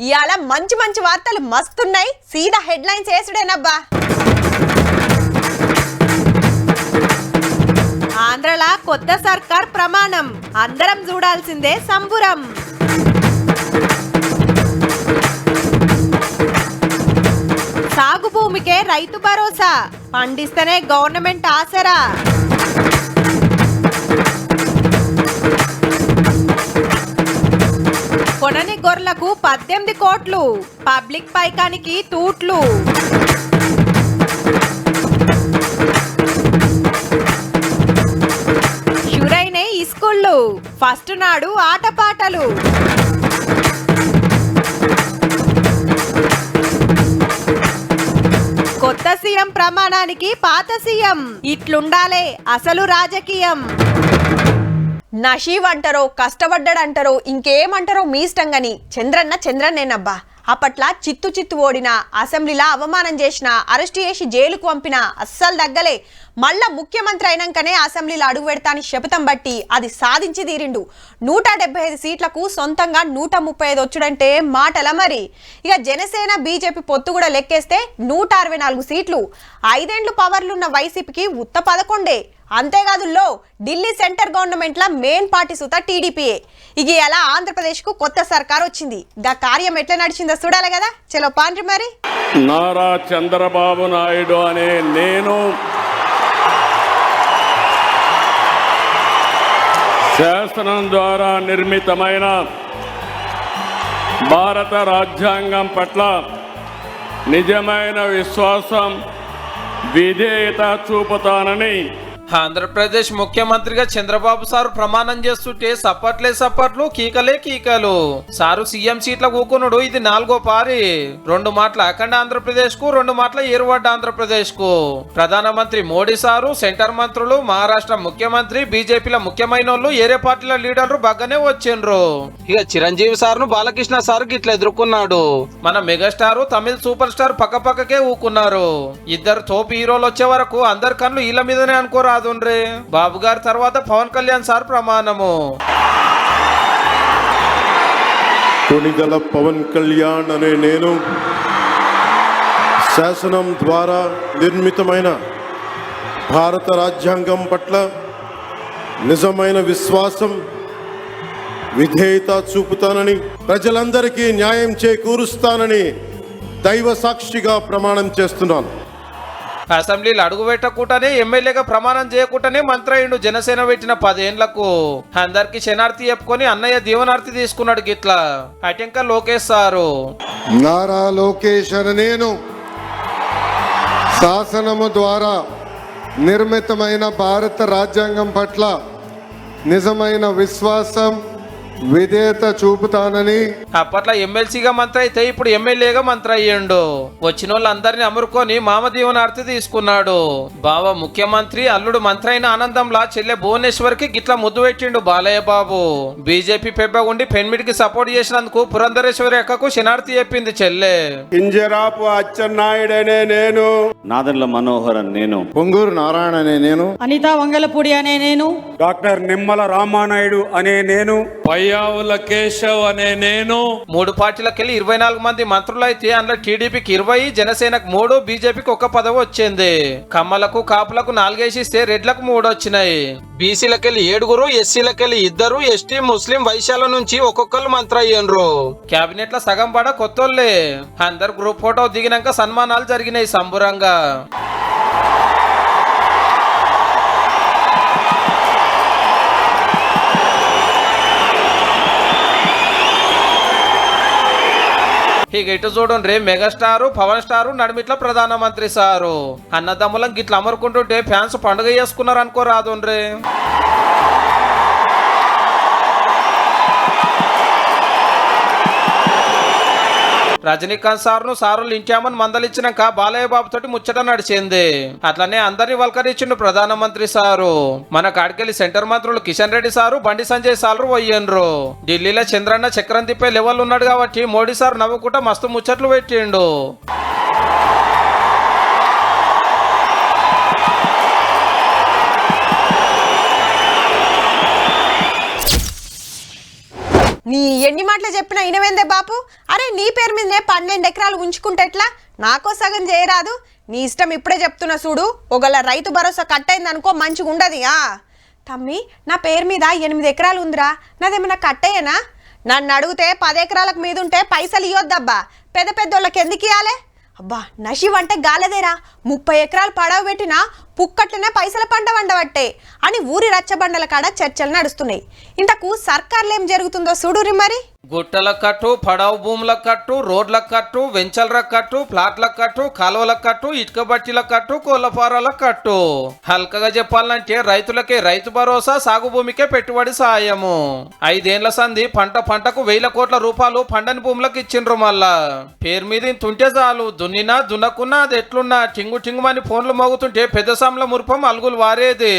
ఇయాల మంచి మంచి వార్తలు మస్తున్నాయి. సీదా హెడ్లైన్స్ వేసుడేనబ్బా. ఆంధ్రలా కొత్త సర్కార్ ప్రమాణం, అందరం చూడాల్సిందే సంబురం. సాగు భూమికే రైతు భరోసా, పండిస్తేనే గవర్నమెంట్ ఆసరా. కొనని గొర్రెలకు 18 కోట్లు, పబ్లిక్ పైకానికి తూట్లు. షురైనే ఇస్కూళ్ళు, ఫస్ట్ నాడు ఆటపాటలు. కొత్త సీఎం ప్రమాణానికి పాత సీఎం, ఇట్లుండాలే అసలు రాజకీయం. నషీవ్ అంటారో కష్టపడ్డాడంటారో ఇంకేమంటారో మీ ఇష్టం గాని చంద్రన్నేనబ్బా. అప్పట్లా చిత్తు ఓడిన, అసెంబ్లీలో అవమానం చేసిన, అరెస్ట్ చేసి జైలుకు పంపిన అస్సలు దగ్గలే. మళ్ళా ముఖ్యమంత్రి అయినాకనే అసెంబ్లీలో అడుగు పెడతా అని శపథం బట్టి అది సాధించి తీరిండు. 175 సీట్లకు సొంతంగా 135 వచ్చుడంటే మాటల మరి. ఇక జనసేన బీజేపీ పొత్తు కూడా లెక్కేస్తే 164 సీట్లు. 5 ఏళ్లు పవర్లున్న వైసీపీకి ఉత్త 11. అంతేకాదు ఢిల్లీ సెంటర్ గవర్నమెంట్ లా మెయిన్ పార్టీ సుత టీడీపీఏ. ఇక ఎలా ఆంధ్రప్రదేశ్ కు కొత్త సర్కార్ వచ్చింది. గా కార్యం ఎట్లా నడిచిందో చూడాలి కదా. చలో పాండ్రి మరి. నారా చంద్రబాబు నాయుడు అనే నేను శాసనం ద్వారా నిర్మితమైన భారత రాజ్యాంగం పట్ల నిజమైన విశ్వాసం, విధేయత చూపుతానని ఆంధ్రప్రదేశ్ ముఖ్యమంత్రిగా చంద్రబాబు సారు ప్రమాణం చేస్తుంటే సప్పట్లు కీకలే కీకలు. సారు సీఎం సీట్ల కూకునుడు ఇది 4వ పారి. 2 మాటల అఖండ ఆంధ్రప్రదేశ్ కు, 2 మాటల ఏరువాడ ఆంధ్రప్రదేశ్ కు. ప్రధానమంత్రి మోడీ సారు, సెంటర్ మంత్రులు, మహారాష్ట్ర ముఖ్యమంత్రి, బీజేపీల ముఖ్యమైన వాళ్ళు, ఏరే పార్టీల లీడర్లు బాగానే వచ్చిండ్రు. ఇక చిరంజీవి సార్ను బాలకృష్ణ సార్ ఇట్లా ఎదుర్కొన్నాడు. మన మెగాస్టార్, తమిళ సూపర్ స్టార్ పక్కపక్కకే ఊకున్నారు. ఇద్దరు తోపు హీరోలు వచ్చే వరకు అందరి కళ్ళు వీళ్ళ మీదనే అనుకోరా. బాబు గారి తర్వాత పవన్ కళ్యాణ్ సార్ ప్రమాణము. కొణిదెల పవన్ కళ్యాణ్ అనే నేను శాసనం ద్వారా నిర్మితమైన భారత రాజ్యాంగం పట్ల నిజమైన విశ్వాసం, విధేయత చూపుతానని, ప్రజలందరికీ న్యాయం చేకూరుస్తానని దైవ సాక్షిగా ప్రమాణం చేస్తున్నాను. అసెంబ్లీలో అడుగు పెట్టకుండానే, ఎమ్మెల్యేగా ప్రమాణం చేయకుండానే మంత్రి అయ్యిండు. జనసేన పెట్టిన 10 ఏళ్లకు అందరికి శనార్థి చెప్పుకొని అన్నయ్య దీవనార్థి తీసుకున్నాడు. గిట్లా అటెంక లోకేష్ సారు. నారా లోకేష్ అని నేను శాసనము ద్వారా నిర్మితమైన భారత రాజ్యాంగం పట్ల నిజమైన విశ్వాసం, విధేయత చూపుతానని. అప్పట్లో ఎమ్మెల్సీగా మంత్రి అయితే ఇప్పుడు ఎమ్మెల్యేగా మంత్రి అయ్యిండు. వచ్చిన వాళ్ళందరినీ అమరుకొని మామ దీవనార్థి తీసుకున్నాడు. బావ ముఖ్యమంత్రి, అల్లుడు మంత్రి అయిన ఆనందంలా చెల్లె భువనేశ్వర్కి గిట్లా ముద్దు పెట్టిండు బాలయ్య బాబు. బీజేపీ పెబ్బ ఉండి పెన్మిడికి సపోర్ట్ చేసినందుకు పురంధరేశ్వరి అక్కకు శనార్థి చెప్పింది చెల్లె. కింజరాపు అచ్చెన్నాయుడు అనే నేను, నాదెండ్ల మనోహర్ అని నేను, పొంగూరు నారాయణ అనే నేను, అనితా వంగలపూడి అనే నేను, డాక్టర్ నిమ్మల రామానాయుడు అనే నేను, పయ్యావుల కేశవ్ అనే నేను. 3 పార్టీలకెళ్ళి 24 మంది మంత్రులు అయితే అందులో టీడీపీకి 20, జనసేనకు 3, బీజేపీకి 1 పదవి వచ్చింది. కమ్మలకు, కాపులకు 4 వేసిస్తే రెడ్లకు 3 వచ్చినాయి. బీసీలకెళ్ళి 7, ఎస్సీలకెళ్ళి 2, ఎస్టీ, ముస్లిం, వైశ్యాల నుంచి ఒక్కొక్కరు మంత్రి అయ్యిండ్రు. కేబినెట్ లో సగం పడ కొత్తోళ్ళే. అందరు గ్రూప్ ఫోటో దిగినాక సన్మానాలు జరిగినాయి సంబురంగా. ఇక ఇటు చూడండి, మెగాస్టారు, పవన్ స్టారు నడిమిట్ల ప్రధానమంత్రి సారు. అన్నదమ్ములం గిట్ల అమరుకుంటుంటే ఫ్యాన్స్ పండుగ చేసుకున్నారు అనుకో రాదుండ్రి. రజనీకాంత్ సార్ను సారులు ఇంటామని మందలిచ్చినాక బాలయ్య బాబు తోటి ముచ్చట నడిచింది. అట్లనే అందరినీ వల్కరించిండు ప్రధానమంత్రి సారు. మన కాడికెళ్ళి సెంటర్ మంత్రులు కిషన్ రెడ్డి సారు, బండి సంజయ్ సారు పోయిండ్రు. ఢిల్లీలో చంద్రన్న చక్రం తిప్పే లెవెల్ ఉన్నాడు కాబట్టి మోడీ సార్ నవ్వుకుంటా మస్తు ముచ్చట్లు పెట్టిండు. నీ ఎన్ని మాటలు చెప్పినా ఇనవేందే బాపు? అరే నీ పేరు మీదనే 12 ఎకరాలు ఉంచుకుంటే ఎట్లా? నాకో సగం చేయరాదు? నీ ఇష్టం, ఇప్పుడే చెప్తున్నా చూడు. ఒకవేళ రైతు భరోసా కట్ అయింది అనుకో, మంచిగా ఉండదు. తమ్మి, నా పేరు మీద 8 ఎకరాలు ఉందిరా, నాదేమన్నా కట్ అయ్యేనా? నన్ను అడిగితే 10 ఎకరాలకు మీద ఉంటే పైసలు ఇవ్వద్దబ్బా, పెద్ద పెద్దోళ్ళకి ఎందుకు ఇవ్వాలి? అబ్బా నషివ్ అంటే గాలదేరా, 30 ఎకరాలు పడవ పెట్టినా పుక్కట్లనే పైసల పంట వండబట్టే అని ఊరి రచ్చబండల కాడ చర్చలు నడుస్తున్నాయి. ఇంతకు సర్కార్లు ఏం జరుగుతుందో చూడురి మరి. గుట్టల కట్టు, పడవ భూముల కట్టు, రోడ్ల కట్టు, వెంచర్ల కట్టు, ప్లాట్ల కట్టు, కాలువల కట్టు, ఇటుక బట్టీల కట్టు, కోళ్ళఫారాల కట్టు. హల్కగా చెప్పాలంటే రైతులకే రైతు భరోసా, సాగు భూమికే పెట్టుబడి సాయము. 5 ఏళ్ల సంధి పంటకు 1000 కోట్ల రూపాయలు పండని భూములకు ఇచ్చిండ్రు. మళ్ళా పేరు మీద తుంటే చాలు, దున్నినా దున్నకున్నా అది ఎట్లున్నా టింగు టింగుమని ఫోన్లు మోగుతుంటే పెద్ద సాంల మురుపం అలుగులు వారేది.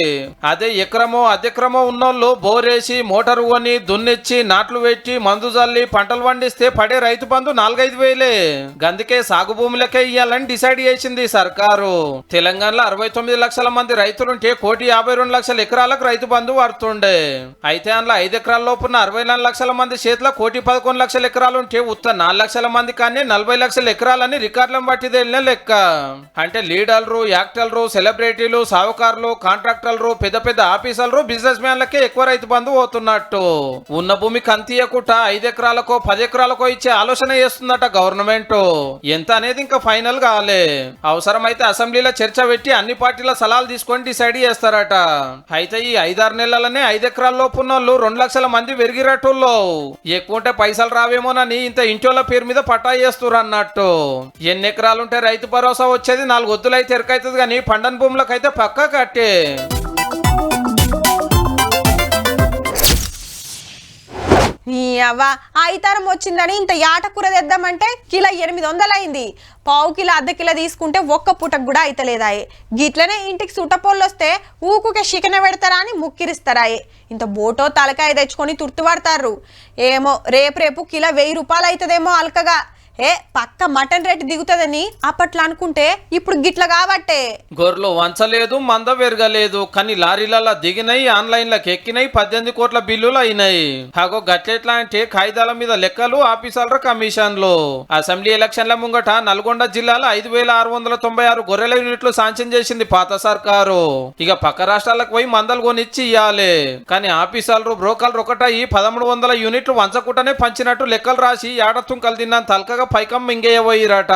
అదే ఎకరమో అద్దెకరమో ఉన్నోళ్ళు బోరేసి మోటారు కొని దున్నిచ్చి నాట్లు పెట్టి మందు జల్లి పంటలు పండిస్తే పడే రైతు బంధు 4-5 వేలే. గందుకే సాగు భూములకే ఇయ్యాలని డిసైడ్ చేసింది సర్కారు. తెలంగాణలో 69 లక్షల మంది రైతులుంటే 1,52,00,000 ఎకరాలకు రైతు బంధు పడుతుండే. అయితే అందులో 5 ఎకరాల లోపున్న 64 లక్షల మంది చేతిలో 1,11,00,000 ఎకరాలుంటే ఉత్త 4 లక్షల మంది కానీ 40 లక్షల ఎకరాలని రికార్డులను బట్టి తేలిన లెక్క. అంటే లీడర్లు, యాక్టర్లు, సెలబ్రిటీలు, సావుకారులు, కాంట్రాక్టర్లు, పెద్ద పెద్ద ఆఫీసర్లు, బిజినెస్ మ్యాన్లకే ఎక్కువ రైతు బంధు పోతున్నట్టు. ఉన్న భూమి కంతియకుట 5 ఎకరాలకో 10 ఎకరాలకో ఇచ్చే ఆలోచన చేస్తుందట గవర్నమెంట్. ఎంత అనేది ఇంకా ఫైనల్ కాలే. అవసరమైతే అసెంబ్లీలో చర్చ పెట్టి అన్ని పార్టీల సలహాలు తీసుకొని డిసైడ్ చేస్తారట. అయితే ఈ 5-6 నెలలనే 5 ఎకరాల లోపు ఉన్నోళ్ళు 2 లక్షల మంది పెరిగిరట్టుల్లో. ఎక్కువ ఉంటే పైసలు రావేమోనని ఇంత ఇంటోళ్ళ పేరు మీద పట్టా చేస్తున్నారు అన్నట్టు. ఎన్ని ఎకరాలుంటే రైతు భరోసా వచ్చేది? 4 ఒత్తులు అయితే ఎరకైతుంది కానీ పండని భూములకైతే పక్కా కట్టే. నీ అవ్వ, ఆయితారం వచ్చిందని ఇంత యాటకూర తెద్దామంటే కిలో 800 అయింది. పావు కిలో అర్ధ కిలో తీసుకుంటే ఒక్క పూటకు కూడా అయితలేదాయే. గిట్లనే ఇంటికి సుట్టపోళ్ళు వస్తే ఊకుకే చికెన్ పెడతారా అని ముక్కిరిస్తారాయే. ఇంత బోటో తలకాయ తెచ్చుకొని తుర్తుపడతారు. ఏమో రేపు కిలో 1000 రూపాయలు అవుతుందేమో అల్కగా. పక్క మటన్ రేటు దిగుతుందని అప్పట్లో అనుకుంటే ఇప్పుడు గిట్ల కాబట్టే. గొర్రెలు వంచలేదు, మంద పెరగలేదు, కానీ లారీలలో దిగినాయి, ఆన్లైన్లకు ఎక్కినాయి, 18 కోట్ల బిల్లులు అయినాయి. హాగో గట్లెట్లా అంటే కాగితాల మీద లెక్కలు, ఆఫీసర్ల కమిషన్లు. అసెంబ్లీ ఎలక్షన్ల ముంగట నల్గొండ జిల్లాలో 5,696 గొర్రెల యూనిట్లు శాంక్షన్ చేసింది పాత సర్కారు. ఇక పక్క రాష్ట్రాలకు పోయి మందలు కొనిచ్చి ఇయ్యాలి. కానీ ఆఫీసర్లు, బ్రోకర్లు ఒకటయి 1300 యూనిట్లు వంచకుండానే పంచినట్టు లెక్కలు రాసి ఏడతుంకలు తిన్నాను తలకగా పైకం మింగేయబోయిరట.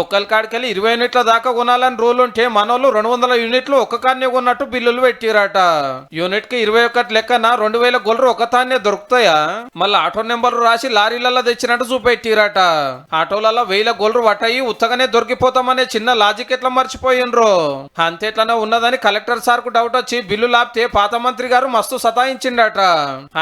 ఒక్కరి కాడికెళ్ళి 20 యూనిట్ల దాకా కొనాలని రూల్ ఉంటే మనోళ్ళు 200 యూనిట్లు ఒక్క కాన్నే కొన్నట్టు బిల్లులు పెట్టిరట. యూనిట్ కి 21 లెక్కన 2000 గొర్రెలు ఒక తాన్నే దొరుకుతాయా? మళ్ళీ ఆటో నెంబర్లు రాసి లారీలలో తెచ్చినట్టు చూపెట్టిరట. ఆటోలలో 1000 గొర్రెలు పట్టాయి ఉత్తగానే దొరికిపోతామనే చిన్న లాజిక్ ఎట్లా మర్చిపోయినరు. అంతేట్లనే ఉన్నదని కలెక్టర్ సార్ కు డౌట్ వచ్చి బిల్లు లాపితే పాత మంత్రి గారు మస్తు సతాయించిండట.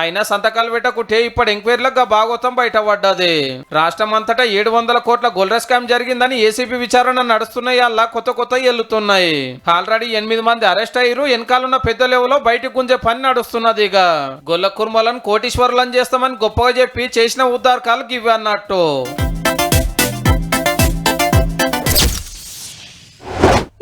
ఆయన సంతకాలు పెట్టకుంటే ఇప్పుడు ఎంక్వైరీలకు భాగోతం బయటపడ్డది. రాష్ట్రం అంతటా 700 కోట్ల గొర్రె స్కామ్ జరిగిందని ఏసీబీ విచారణ నడుస్తున్నాయి. అలా కొత్త ఎల్లుతున్నాయి. ఆల్రెడీ 8 మంది అరెస్ట్ అయ్యారు. వెనకాలన్న పెద్ద లెవెల్లో బయటకు గుంజే పని నడుస్తున్నది. ఇక గొల్ల కుర్మలను కోటీశ్వరులను చేస్తామని గొప్పగా చెప్పి చేసిన ఉద్దారకాలు ఇవి అన్నట్టు.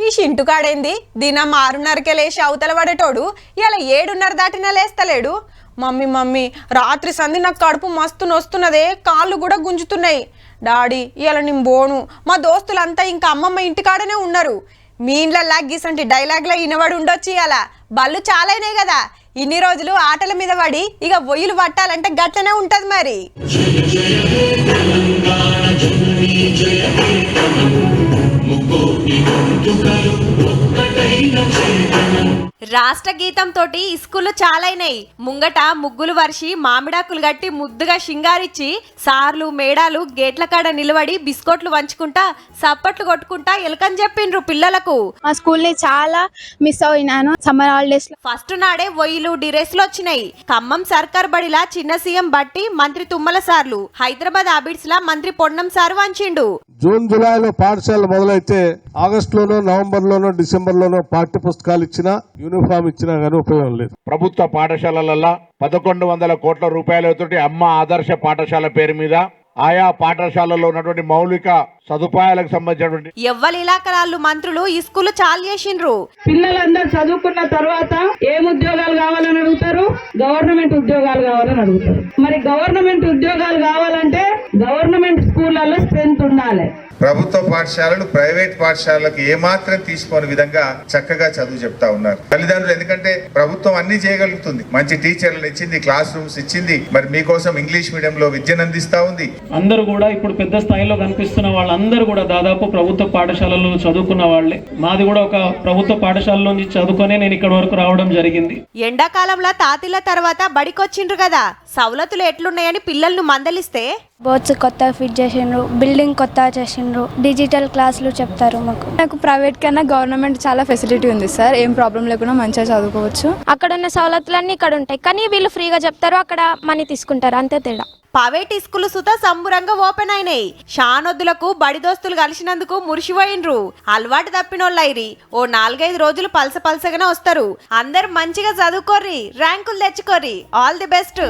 ఈ షింటుకాడేంది దినం 6:30కే లేచి అవతల పడేటోడు ఇలా 7:30 దాటినా లేస్తలేడు. మమ్మీ రాత్రి సంధి నాకు కడుపు మస్తు నొస్తున్నదే, కాళ్ళు కూడా గుంజుతున్నాయి. డాడీ ఇలా నేను బోను, మా దోస్తులంతా ఇంకా అమ్మమ్మ ఇంటికాడనే ఉన్నారు. మీ ఇంట్లో గీసంటి డైలాగ్లో ఇనబడి ఉండొచ్చు. ఇలా బళ్ళు చాలైనాయి కదా, ఇన్ని రోజులు ఆటల మీద పడి ఇక ఒయ్యిలు పట్టాలంటే గట్లనే ఉంటది మరి. రాష్ట్ర గీతం తోటి స్కూళ్ళు చాలైనాయి. ముంగట ముగ్గులు వర్షి మామిడాకులు గట్టి ముద్దుగా షింగారిచ్చి సార్లు మేడాలు గేట్ల కాడ నిలబడి బిస్కెట్లు వంచుకుంటా సప్పట్లు కొట్టుకుంటా ఎలకని చెప్పిండ్రు పిల్లలకు. మా స్కూల్ ని చాలా మిస్ అయినాను సమ్మర్ హాలిడేస్ లో. ఫస్ట్ నాడే ఒయ్యిలు డిరెస్లు వచ్చినాయి. ఖమ్మం సర్కార్ బడిలా చిన్న సీఎం బట్టి మంత్రి తుమ్మల సార్లు, హైదరాబాద్ ఆబిడ్స్ లా మంత్రి పొన్నం సారు వంచిండు. జూన్ జూలైలో పాఠశాలలు మొదలైతే ఆగస్టులోనో నవంబర్లోనో డిసెంబర్లోనో పాఠ్య పుస్తకాలు ఇచ్చినా యూనిఫామ్ ఇచ్చినా గానీ ఉపయోగం లేదు. ప్రభుత్వ పాఠశాలలలో 1,100 కోట్ల రూపాయలతోటి అమ్మ ఆదర్శ పాఠశాల పేరు మీద ఆయా పాఠశాలల్లో ఉన్నటువంటి మౌలిక సదుపాయాలకు సంబంధించినటువంటి ఎవ్వరి ఇలాకరాళ్ళు మంత్రులు ఈ స్కూల్ చాలు చేసిండ్రు. పిల్లలందరూ చదువుకున్న తర్వాత ఏం ఉద్యోగాలు కావాలని అడుగుతారు? గవర్నమెంట్ ఉద్యోగాలు కావాలని అడుగుతారు. మరి గవర్నమెంట్ ఉద్యోగాలు కావాలంటే గవర్నమెంట్ స్కూళ్ళల్లో స్ట్రెంత్ ఉండాలి. ప్రభుత్వ పాఠశాలలు ప్రైవేట్ పాఠశాలలకు ఏమాత్రం తీసుకోని విధంగా చక్కగా చదువు చెప్తా ఉన్నారు తల్లిదండ్రులు. ఎందుకంటే ప్రభుత్వం అన్ని చేయగలుగుతుంది, మంచి టీచర్లను ఇచ్చింది, క్లాస్ రూమ్స్ ఇచ్చింది, మరి మీకోసం ఇంగ్లీష్ మీడియంలో విద్యను అందిస్తా ఉంది. అందరూ కూడా ఇప్పుడు పెద్ద స్థాయిలో కనిపిస్తున్న వాళ్ళందరూ కూడా దాదాపు ప్రభుత్వ పాఠశాలలో చదువుకున్న వాళ్ళే. మాది కూడా ఒక ప్రభుత్వ పాఠశాలలో నుంచి చదువుకునే నేను ఇక్కడ వరకు రావడం జరిగింది. ఎండాకాలంలో తాతిల తర్వాత బడికొచ్చిండ్రు కదా, సవలతులు ఎట్లున్నాయని పిల్లలను మందలిస్తే బోర్డ్స్ కొత్త ఫిట్ చేసిండ్రు, బిల్డింగ్ కొత్త చేసిండ్రు, డిజిటల్ క్లాసులు చెప్తారు మాకు. నాకు ప్రైవేట్ కన్నా గవర్నమెంట్ చాలా ఫెసిలిటీ ఉంది సార్. ఏం ప్రాబ్లం లేకుండా మంచిగా చదువుకోవచ్చు. అక్కడ ఉన్న సవలతులన్నీ ఇక్కడ ఉంటాయి, కానీ వీళ్ళు ఫ్రీగా చెప్తారు, అక్కడ మనీ తీసుకుంటారు, అంతే తేడా. ప్రైవేట్ స్కూల్ సుత సంబురంగా ఓపెన్ అయినాయి. షానొద్దులకు బడి దోస్తులు కలిసినందుకు మురిసిపోయిండ్రు. అలవాటు తప్పినోళ్ళైరి ఓ 4-5 రోజులు పలసగానే వస్తారు. అందరు మంచిగా చదువుకోర్రి, ర్యాంకులు తెచ్చుకోర్రి. All the best.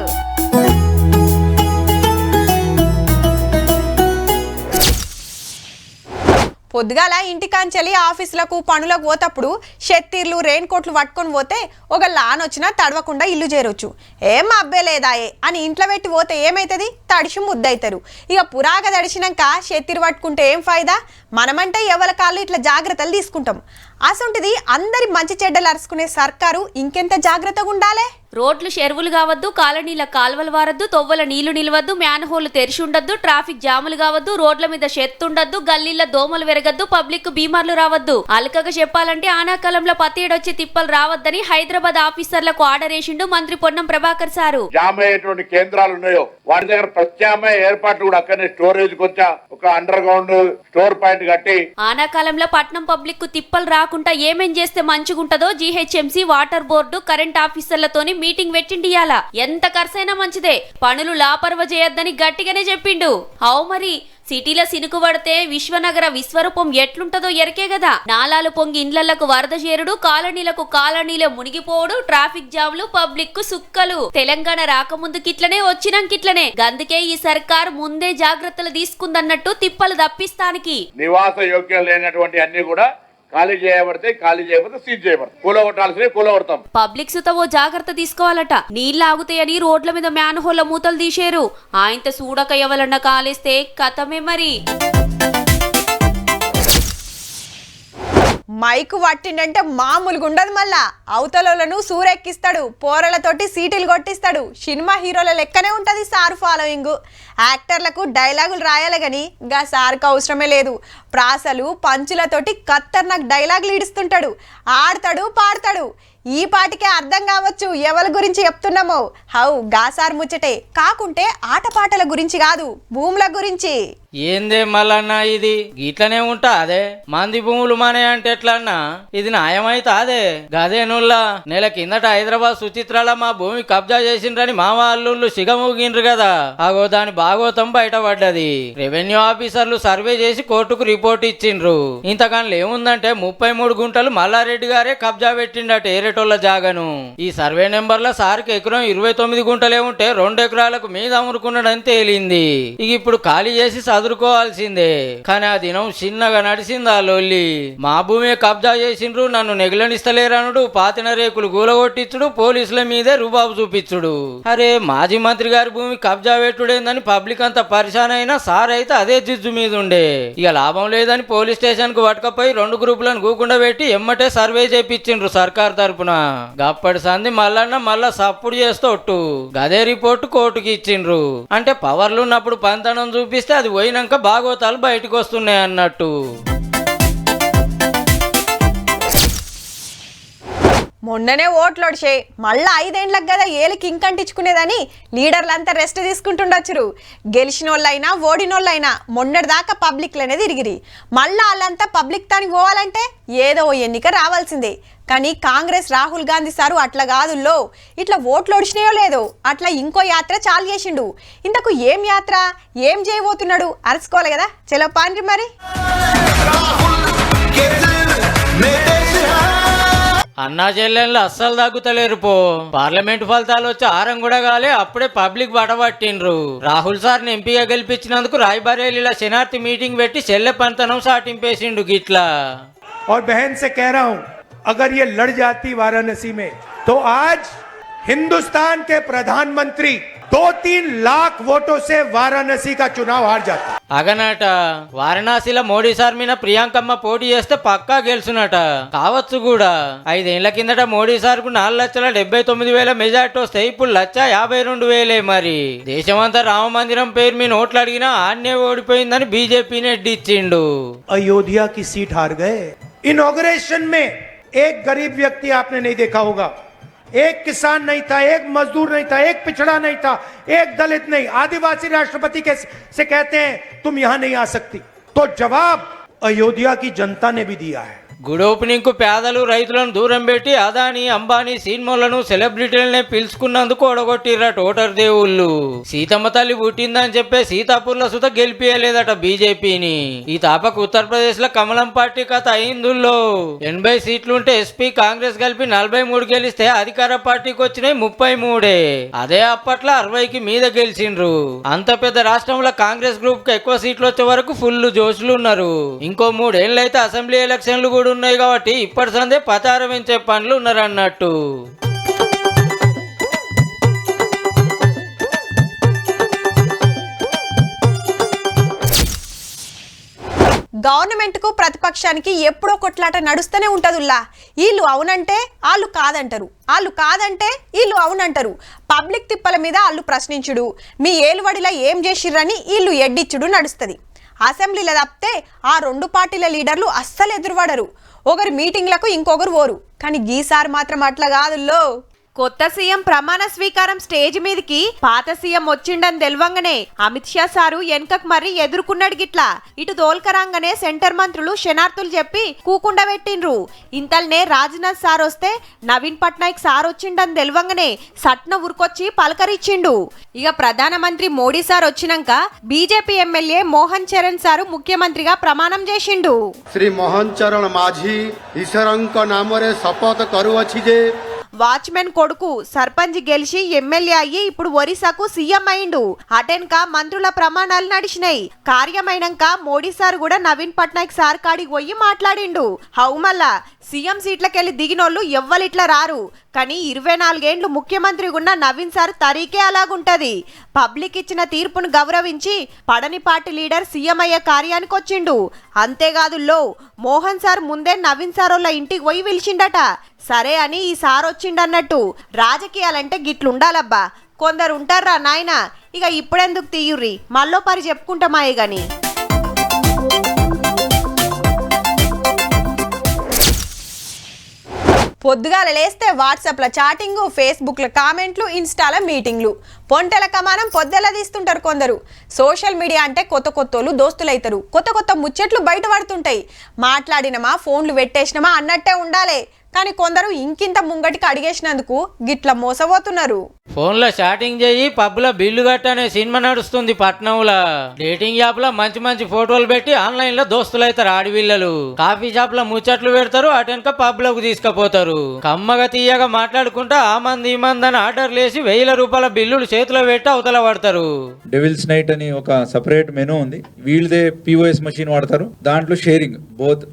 పొద్దుగాల ఇంటికాంచెలి ఆఫీసులకు పనులకు పోతప్పుడు షెత్తీర్లు రెయిన్ కోట్లు పట్టుకొని పోతే ఒక లాన్ వచ్చినా తడవకుండా ఇల్లు చేరొచ్చు. ఏం అబ్బే లేదాయే అని ఇంట్లో పెట్టి పోతే ఏమైతుంది? తడిసి ముద్దవుతారు. ఇక పురాగా తడిచినాక షెత్తీరు పట్టుకుంటే ఏం ఫాయిదా? మనమంటే ఎవరి కాళ్ళు ఇట్లా జాగ్రత్తలు తీసుకుంటాం. అసొంటిది అందరి మంచి చెడ్డలు అరుచుకునే సర్కారు ఇంకెంత జాగ్రత్తగా ఉండాలి? రోడ్లు చెరువులు కావద్దు, కాలనీల కాల్వలు వారద్దు, తొవ్వల నీళ్లు నిలవద్దు, మ్యాన్ హోల్ తెరిచి ఉండద్దు, ట్రాఫిక్ జాములు కావద్దు, రోడ్ల మీద చెత్తుండద్దు, గల్లీల దోమలు వెరగద్దు, పబ్లిక్ బీమార్లు రావద్దు. అలకగా చెప్పాలంటే ఆనాకాలంలో పత్తేడొచ్చి తిప్పలు రావద్దని హైదరాబాద్ ఆఫీసర్లకు ఆర్డర్ వేసిండు మంత్రి పొన్నం ప్రభాకర్ సారు. జామ్ అయ్యేటువంటి కేంద్రాలు ఉన్నాయో వాటి దగ్గర ప్రత్యామ్నాయ ఏర్పాట్లు కూడా అక్కడనే స్టోరేజ్ కొచ్చా ఒక అండర్ గ్రౌండ్ స్టోర్ పాయింట్ కట్టి ఆనాకాలంలో పట్నం పబ్లిక్ కు తిప్పలు రాకుండా ఏమేం చేస్తే మంచిగుంటదో జీహెచ్ఎంసీ, వాటర్ బోర్డు, కరెంట్ ఆఫీసర్లతోని మీటింగ్ పెట్టిండియాల. ఎంత ఖర్చైనా మంచిదే, పనులు లాపర్వ చేయొద్దని గట్టిగానే చెప్పిండు. అవు మరి సిటీలో సినుకు పడితే విశ్వనగర విశ్వరూపం ఎట్లుంటదో ఎరకే కదా. నాలాలు పొంగి ఇండ్లకు వరద చేరుడు, కాలనీలే మునిగిపోవడు, ట్రాఫిక్ జామ్లు, పబ్లిక్ కు సుక్కలు. తెలంగాణ రాకముందుకిట్లనే వచ్చినాకిట్లనే. గందుకే ఈ సర్కార్ ముందే జాగ్రత్తలు తీసుకుందన్నట్టు తిప్పలు తప్పిస్తానికి. నివాస యోగ్యం లేనటువంటి అన్ని కూడా ఖాళీ చేయబడితే, ఖాళీ చేయబడితే సీజ్ చేయబడతాయి. కూలగొట్టాల్సినవి కూలగొడతాం. పబ్లిక్ సుత ఓ జాగ్రత్త తీసుకోవాలట. నీళ్లు ఆగుతాయని రోడ్ల మీద మ్యాన్ హోల్ల మూతలు తీసేరు. ఆయనతో సూడక ఎవరన్నా కాలేస్తే కథమే మరి. మైకు పట్టిండంటే మామూలుగా ఉండదు. మళ్ళా అవతలను సూరెక్కిస్తాడు, పోరలతోటి సీటీలు కొట్టిస్తాడు. సినిమా హీరోల లెక్కనే ఉంటది సార్ ఫాలోయింగ్. యాక్టర్లకు డైలాగులు రాయాలి గాని గా సార్కు అవసరమే లేదు. ప్రాసలు పంచులతోటి ఖతర్నాక్ డైలాగులు ఇడుస్తుంటాడు, ఆడతాడు, పాడతాడు. ఈ పాటికే అర్థం కావచ్చు ఎవరి గురించి చెప్తున్నామో. హౌ గాసార్ ముచ్చటే కాకుంటే ఆటపాటల గురించి కాదు, భూముల గురించి. ఏందే మళ్ళన్నా ఇది ఇట్లనే ఉంటా? అదే మంది భూములు మానే అంటే ఎట్లన్నా? ఇది న్యాయమైతే అదే గదేనుల్లా నెల కిందట హైదరాబాద్ సుచిత్రాల మా భూమి కబ్జా చేసిండ్రని మా వాళ్ళు సిగమూగిండ్రు కదా. అగో దాని భాగవతం బయటపడ్డది. రెవెన్యూ ఆఫీసర్లు సర్వే చేసి కోర్టుకు రిపోర్ట్ ఇచ్చిండ్రు. ఇంతకాలం ఏముందంటే 33 గుంటలు మల్లారెడ్డి గారే కబ్జా పెట్టిండట ఏరేటోళ్ల జాగను. ఈ సర్వే నెంబర్ల సార్కి ఎకరం 29 గుంటలే ఉంటే 2 ఎకరాలకు మీద అమ్ముకున్నాడని తేలింది. ఇక ఇప్పుడు ఖాళీ చేసి చదువుకోవాల్సిందే. కానీ ఆ దినం చిన్నగా నడిచిందా లొల్లి. మా భూమి కబ్జా చేసిండ్రు, నన్ను నెగలనిస్తలేరనుడు, పాతిన రేకులు గూలగొట్టించుడు, పోలీసుల మీదే రుబాబు చూపించుడు. అరే మాజీ మంత్రి గారి భూమి కబ్జా పెట్టుడేందని పబ్లిక్ అంతా పరిశాన్ అయినా సార్ అయితే అదే జిజ్జు మీద ఉండే. ఇక లాభం లేదని పోలీస్ స్టేషన్ కు పట్టుకపోయి 2 గ్రూపులను గూకుండా పెట్టి ఎమ్మటే సర్వే చేపించిండ్రు సర్కార్ తరపున. గప్పటి సంది మళ్ళా సప్పుడు చేస్తోట్టు గదే రిపోర్టు కోర్టుకి ఇచ్చిండ్రు. అంటే పవర్లు ఉన్నప్పుడు పంతనం చూపిస్తే అది పోయినాక భాగవతాలు బయటకు వస్తున్నాయి అన్నట్టు. మొన్ననే ఓట్లొడిచే మళ్ళా 5 ఏండ్లకు కదా ఏలికి ఇంకంటించుకునేదని లీడర్లంతా రెస్ట్ తీసుకుంటుండొచ్చురు. గెలిచినోళ్ళైనా ఓడినోళ్ళైనా మొన్నటిదాకా పబ్లిక్లనే తిరిగిరి. మళ్ళా వాళ్ళంతా పబ్లిక్ తాని పోవాలంటే ఏదో ఎన్నిక రావాల్సిందే. కానీ కాంగ్రెస్ రాహుల్ గాంధీ సారు అట్లా కాదుల్లో. ఇట్లా ఓట్లు ఒడిచినాయో లేదో అట్లా ఇంకో యాత్ర చాలు చేసిండు. ఇంతకు ఏం యాత్ర, ఏం చేయబోతున్నాడు అరుచుకోవాలి కదా. చలో పాండ్రి మరి. అన్నా చెల్లెళ్ళు అస్సలు తగ్గుతలేరు పో. పార్లమెంట్ ఫలితాలు వచ్చి ఆరం కూడా కాలే అప్పుడే పబ్లిక్ బటబట్టిండ్రు. రాహుల్ సార్ని ఎంపీగా గెలిపించినందుకు రాయ్బరేలీలో శనార్థి మీటింగ్ పెట్టి చెల్లె పంతనం సాటింపేసిండు గిట్లా. और बहन से कह रहा हूं, अगर ये लड़ जाती वाराणसी में तो आज हिंदुस्तान के प्रधानमंत्री 2-3 लाख वोटों से वाराणसी का चुनाव हार जाता. అగనట వారణాసిలో మోడీ సార్ మీద ప్రియాంకమ్మ పోటీ చేస్తే పక్కా గెలుచునట. కావచ్చు కూడా. 5 ఏళ్ల కిందట మోడీ సార్ కు 4,79,000 మెజార్టీ వస్తే ఇప్పుడు 1,52,000 మరి. దేశమంతా రామ మందిరం పేరు మీద ఓట్లు అడిగినా ఆన్నే ఓడిపోయిందని బీజేపీని ఎడ్డిచ్చిండు. अयोध्या की सीट हार गए. इनॉग्रेशन में एक गरीब व्यक्ति आपने नहीं देखा होगा, एक किसान नहीं था, एक मजदूर नहीं था, एक पिछड़ा नहीं था, एक दलित नहीं. आदिवासी राष्ट्रपति से कहते हैं तुम यहां नहीं आ सकती. तो जवाब अयोध्या की जनता ने भी दिया है. గుడ్ ఓపెనింగ్ కు పేదలు రైతులను దూరం పెట్టి అదాని అంబానీ సినిమాలను సెలబ్రిటీలనే పిలుచుకున్నందుకు ఓడగొట్టిర్రట ఓటర్ దేవుళ్ళు. సీతమ్మ తల్లి పుట్టిందని చెప్పే సీతాపూర్ల సుత గెలిపియలేదట బీజేపీని. ఈ తాపకు ఉత్తరప్రదేశ్ లో కమలం పార్టీ కథ అయిందుల్లో 80 సీట్లుంటే ఎస్పీ కాంగ్రెస్ కలిపి 43 గెలిస్తే అధికార పార్టీకి వచ్చినాయి 33. అదే అప్పట్లో 60కి మీద గెలిచిండ్రు. అంత పెద్ద రాష్ట్రంలో కాంగ్రెస్ గ్రూప్ కు ఎక్కువ సీట్లు వచ్చే వరకు ఫుల్ జోష్లు ఉన్నారు. ఇంకో 3 ఏళ్ళైతే అసెంబ్లీ ఎలక్షన్లు కూడా ఉన్నాయి కాబట్టి ఇప్పటి సందే పతారం పెంచే పనులు ఉన్నారన్నట్టు. గవర్నమెంట్ కు ప్రతిపక్షానికి ఎప్పుడో కొట్లాట నడుస్తూనే ఉంటదుల్లా. వీళ్ళు అవునంటే వాళ్ళు కాదంటారు, వాళ్ళు కాదంటే వీళ్ళు అవునంటారు. పబ్లిక్ తిప్పల మీద వాళ్ళు ప్రశ్నించుడు, మీ ఏలువడిలా ఏం చేసిర్రని వీళ్ళు ఎడ్డిచ్చుడు నడుస్తుంది. అసెంబ్లీలో తప్పితే ఆ 2 పార్టీల లీడర్లు అస్సలు ఎదురుపడరు. ఒకరి మీటింగ్లకు ఇంకొకరు పోరు. కానీ గీసారి మాత్రం అట్లా కాదుల్లో. కొత్త సీఎం ప్రమాణ స్వీకారం స్టేజ్ మీదకి పాత సీఎం వచ్చిండని తెలవంగానే అమిత్ షా సారు వెనకకు మరీ ఎదుర్కొన్నాడు గిట్లా. ఇటు తోల్కరాంగానే సెంటర్ మంత్రులు శనార్థులు చెప్పి కూకుండా పెట్టిండ్రు. ఇంతల్నే రాజ్నాథ్ సార్ వస్తే నవీన్ పట్నాయక్ సార్ వచ్చిండని తెలవంగానే సట్న ఉరుకొచ్చి పలకరిచ్చిండు. ఇక ప్రధానమంత్రి మోడీ సార్ వచ్చినాక BJP MLA Mohan Charan sir ముఖ్యమంత్రిగా ప్రమాణం చేసిండు. శ్రీ మోహన్ చరణ్ మాఝీ ఈశ్వరంక నామరే శపథ కరువచ్చి జే వాచ్మెన్ కొడుకు సర్పంచ్ గెలిచి ఎమ్మెల్యే అయ్యి ఇప్పుడు ఒరిస్సాకు సీఎం అయిండు. అటెన్క మంత్రుల ప్రమాణాలు నడిచినాయి. కార్యమైనాక మోడీ సార్ కూడా నవీన్ పట్నాయక్ సార్ కాడికి పోయి మాట్లాడిండు. హౌమల్లా సీఎం సీట్లకెళ్ళి దిగినోళ్ళు ఎవ్వలిట్లా రారు. కానీ 24 ఏండ్లు ముఖ్యమంత్రి ఉన్న నవీన్ సార్ తరీకే అలాగుంటది. పబ్లిక్ ఇచ్చిన తీర్పును గౌరవించి పడని పార్టీ లీడర్ సీఎం అయ్యే కార్యానికి వచ్చిండు. అంతేకాదు మోహన్ సార్ ముందే నవీన్ సార్ వాళ్ళ ఇంటికి పోయి పిలిచిండట. సరే అని ఈ సార్ వచ్చిండన్నట్టు. రాజకీయాలంటే గిట్లుండాలబ్బా. కొందరు ఉంటారా నాయన. ఇక ఇప్పుడెందుకు తీయుర్రి, మళ్ళో పరి చెప్పుకుంటామాయే గాని. పొద్దుగాల లేస్తే వాట్సాప్ల చాటింగు, ఫేస్బుక్ల కామెంట్లు, ఇన్స్టాల మీటింగ్లు, పొంటెల కమానం పొద్దెల తీస్తుంటారు కొందరు. సోషల్ మీడియా అంటే కొత్త కొత్తోళ్ళు దోస్తులైతారు. కొత్త కొత్త ముచ్చట్లు బయట పడుతుంటాయి. మాట్లాడినమా ఫోన్లు పెట్టేసినమా అన్నట్టే ఉండాలి. కానీ కొందరు ఇంకింత ముంగటికి అడిగేసినందుకు గిట్ల మోసపోతున్నారు. ఫోన్లో చాటింగ్ చేయి పబ్లో బిల్లు కట్టనే సినిమా నడుస్తుంది పట్నంలో. డేటింగ్ యాప్ లో మంచి మంచి ఫోటోలు పెట్టి ఆన్లైన్ లో దోస్తులైతారు ఆడవిల్లలు. కాఫీ షాప్ లో ముచ్చట్లు పెడతారు, అటెనక పబ్ లోకి తీసుకుపోతారు. కమ్మగా తీయగా మాట్లాడుకుంటా ఆ మంది ఈ మంది అని ఆర్డర్లు వేసి 1000 రూపాయల బిల్లులు చేతిలో పెట్టి అవతల పడతారు. డెవిల్స్ నైట్ అని ఒక సపరేట్ మెనూ ఉంది. వీళ్ళదే పిఓఎస్ మెషిన్ వాడతారు. దాంట్లో షేరింగ్ బోత్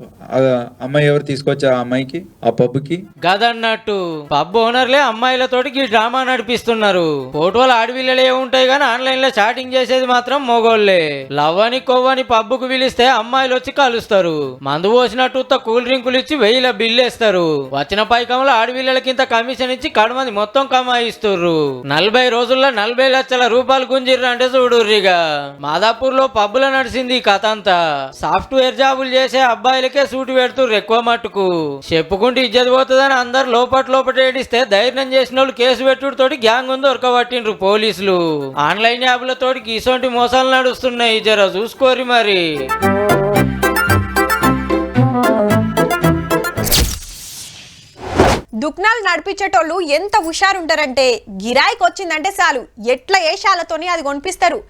అమ్మాయి ఎవరు తీసుకొచ్చా ఆ అమ్మాయికి ఆ పబ్కి గదన్నట్టు పబ్ ఓనర్లే అమ్మాయిలతోటి ఈ డ్రామా నడిపిస్తున్నారు. ఫోటోలు ఆడవిల్లలే ఉంటాయి కానీ ఆన్లైన్ లో చాటింగ్ చేసేది మాత్రం మొగోళ్లే. లవ్ అని కొవ్వని పబ్బుకు పిలిస్తే అమ్మాయిలు వచ్చి కలుస్తారు. మందు పోసినట్టు కూల్ డ్రింకులు ఇచ్చి 1000 బిల్లు వేస్తారు. వచ్చిన పైకంలో ఆడవిల్లలకింత కమిషన్ ఇచ్చి కడమంది మొత్తం కమాయిస్తుర్రు. 40 రోజుల్లో 40 లక్షల రూపాయలు గుంజిర్రు అంటే చూడుర్రిగా. మాదాపూర్ లో పబ్బులో నడిచింది ఈ కథ అంతా. సాఫ్ట్వేర్ జాబులు చేసే అబ్బాయిలకే సూటు పెడుతుర్రు ఎక్కువ మట్టుకు. చెప్పుకుంటూ ఇజ్జత్ పోతుందని అందరు లోపట ఏడిస్తే ధైర్యం చేసిన వాళ్ళు కేసు పెట్టుడితోటి గ్యాంగ్ ఉంది దొరకబట్టిండ్రు పోలీసులు. ఆన్లైన్ యాప్లతోటి ఇసొంటి మోసాలు నడుస్తున్నాయి. జర చూసుకోరి మరి. దుక్నాలు నడిపించేటోళ్ళు ఎంత హుషారుంటారంటే గిరాయికి వచ్చిందంటే చాలు ఎట్లా ఏషాలతోని అది కొనిపిస్తారు.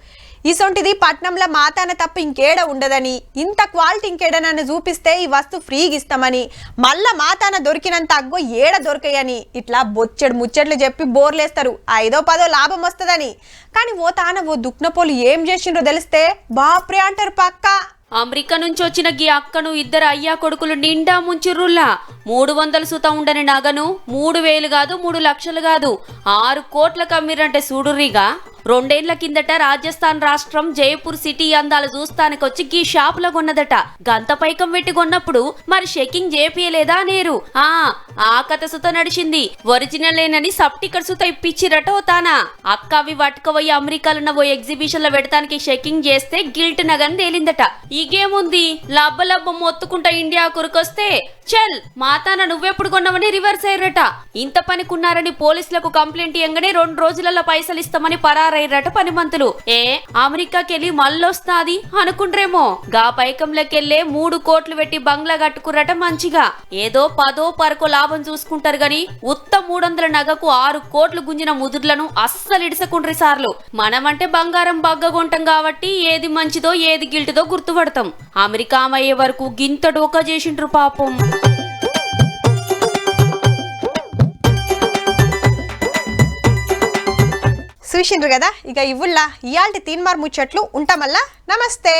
ఇసొంటిది పట్నంలో మాతాన తప్ప ఇంకేడ ఉండదని, ఇంత క్వాలిటీ ఇంకేడనన్ను చూపిస్తే ఈ వస్తువు ఫ్రీగా ఇస్తామని, మళ్ళా మాతాన దొరికినంత అగ్గో ఏడ దొరకయని ఇట్లా బొచ్చెడు ముచ్చట్లు చెప్పి బోర్లేస్తారు. 5-10 లాభం వస్తుందని. కానీ ఓ తాన ఓ దుక్నపోలు ఏం చేసిండ్రో తెలిస్తే బాప్రే అంటారు పక్కా. అమెరికా నుంచి వచ్చిన గీ అక్కను ఇద్దరు అయ్యా కొడుకులు నిండా ముంచుర్రుల్లా 300 సుతం ఉండని నగను 3,000 కాదు 3 లక్షలు కాదు 6 కోట్లకు అమ్మిరంటే చూడుర్రిగా. 2 ఏళ్ల కిందట రాజస్థాన్ రాష్ట్రం జైపూర్ సిటీ అందాలు చూస్తానికొచ్చి గీ షాపులో కొన్నదట. గంత పైకం పెట్టి కొన్నప్పుడు మరి చెకింగ్ చేపియలేదా నేరు. ఆ కథ సుత నడిచింది. ఒరిజినల్ ఏనని సబ్ టికెట్ సుత ఇప్పించిరట ఓ తానా. అక్క అవి పట్టుకుపోయి అమెరికాలో ఓ ఎగ్జిబిషన్ లో పెడతానికి చెకింగ్ చేస్తే గిల్ట్ నగని తేలిందట. ఈగేముంది లబ్బ మొత్తుకుంటా ఇండియా కురికొస్తే చల్ మాతాన నువ్వెప్పుడు కొన్నావని రివర్స్ అయ్యరట. ఇంత పనికున్నారని పోలీసులకు కంప్లైంట్ ఇయ్యంగానే 2 రోజులలో పైసలు ఇస్తామని పరారయ్యరట పనిమంతులు. అమెరికాకెళ్ళి మళ్ళొస్తాది అనుకుండ్రేమో. గా పైకంలోకెళ్ళే 3 కోట్లు పెట్టి బంగ్లా కట్టుకురట మంచిగా. ఏదో 10-12 లాభం చూసుకుంటారు గాని ఉత్త 300 నగకు 6 కోట్లు గుంజిన ముదుర్లను అస్సలు ఇడిసకుండ్రి సార్లు. మనమంటే బంగారం బగ్గగొంటాం కాబట్టి ఏది మంచిదో ఏది గిల్టుదో గుర్తుపడతాం. అమెరికా అయ్యే వరకు గింత డోకా చేసిండ్రు పాపం. చూసిండ్రు కదా. ఇక ఇవుల్లా ఇయాల్టి తీన్మార్ ముచ్చట్లు ఉంటామల్లా. నమస్తే.